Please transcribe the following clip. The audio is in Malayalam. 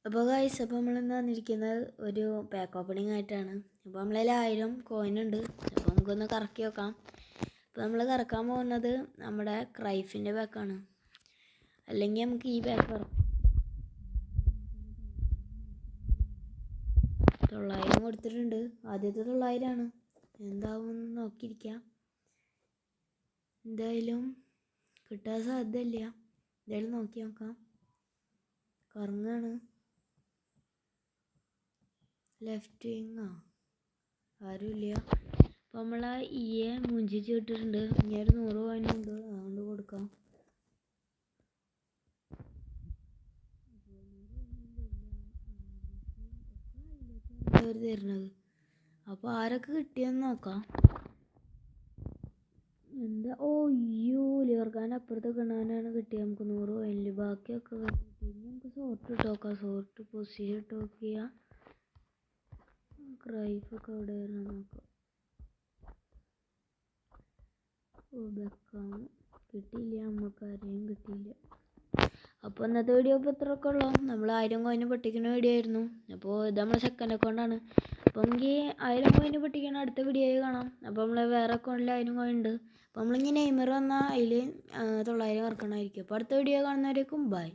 അപ്പോൾ ഗൈസ്, അപ്പോൾ നമ്മളിന്ന് വന്നിരിക്കുന്നത് ഒരു പാക്ക് ഓപ്പണിംഗ് ആയിട്ടാണ്. അപ്പോൾ നമ്മളതിൽ 1000 കോയിൻ ഉണ്ട്. അപ്പോൾ നമുക്കൊന്ന് കറക്കി വെക്കാം. അപ്പോൾ നമ്മൾ കറക്കാൻ പോകുന്നത് നമ്മുടെ ക്രൈഫിൻ്റെ പാക്കാണ്. അല്ലെങ്കിൽ നമുക്ക് ഈ പാക്ക് കറക്കാം. 900 കൊടുത്തിട്ടുണ്ട്. ആദ്യത്തെ 900 ആണ്. എന്താവും നോക്കിയിരിക്കാം. എന്തായാലും കിട്ടാൻ സാധ്യതയില്ല. എന്തായാലും നോക്കി നോക്കാം. കറങ്ങാണ്. ലെഫ്റ്റ് വിങ്ങോ ആരുമില്ല. അപ്പോൾ നമ്മൾ ഈയെ മുഞ്ചിച്ച് ഇട്ടിട്ടുണ്ട്. ഇനി ഒരു 100 കോയിനുണ്ട്, അതുകൊണ്ട് കൊടുക്കാം. തരുന്നത്. അപ്പോൾ ആരൊക്കെ കിട്ടിയെന്ന് നോക്കാം. എന്താ ലിവർഖാൻ അപ്പുറത്തെ കിണാനാണ് കിട്ടിയത്. നമുക്ക് 100 കോയിനിൽ ബാക്കിയൊക്കെ കിട്ടി. നമുക്ക് സോർട്ട് ഇട്ട് നോക്കാം. സോർട്ട് പൊസിഷൻ ഇട്ട് നോക്കിയാൽ ക്രൈഫൊക്കെ അവിടെ നോക്കാം. ബെക്കാം കിട്ടിയില്ല, നമുക്ക് ആരെയും കിട്ടിയില്ല. അപ്പോൾ ഇന്നത്തെ വീഡിയോ ഇപ്പോൾ ഇത്രയൊക്കെ ഉള്ളൂ. നമ്മൾ 1000 കോയിന് പൊട്ടിക്കുന്ന വീഡിയോ ആയിരുന്നു. അപ്പോൾ ഇത് നമ്മുടെ സെക്കൻഡ് അക്കൗണ്ടാണ്. അപ്പോൾ നമുക്ക് 1000 കോയിന് പൊട്ടിക്കണം അടുത്ത വീഡിയോയിൽ കാണാം. അപ്പോൾ നമ്മൾ വേറെ അക്കൗണ്ടിൽ 1000 കോയിൻ ഉണ്ട്. അപ്പോൾ നമ്മളിങ്ങനെ നെയ്മർ വന്നാൽ അതിൽ 900 ഇറക്കണമായിരിക്കും. അപ്പോൾ അടുത്ത വീഡിയോ കാണുന്നവരേക്കും ബൈ.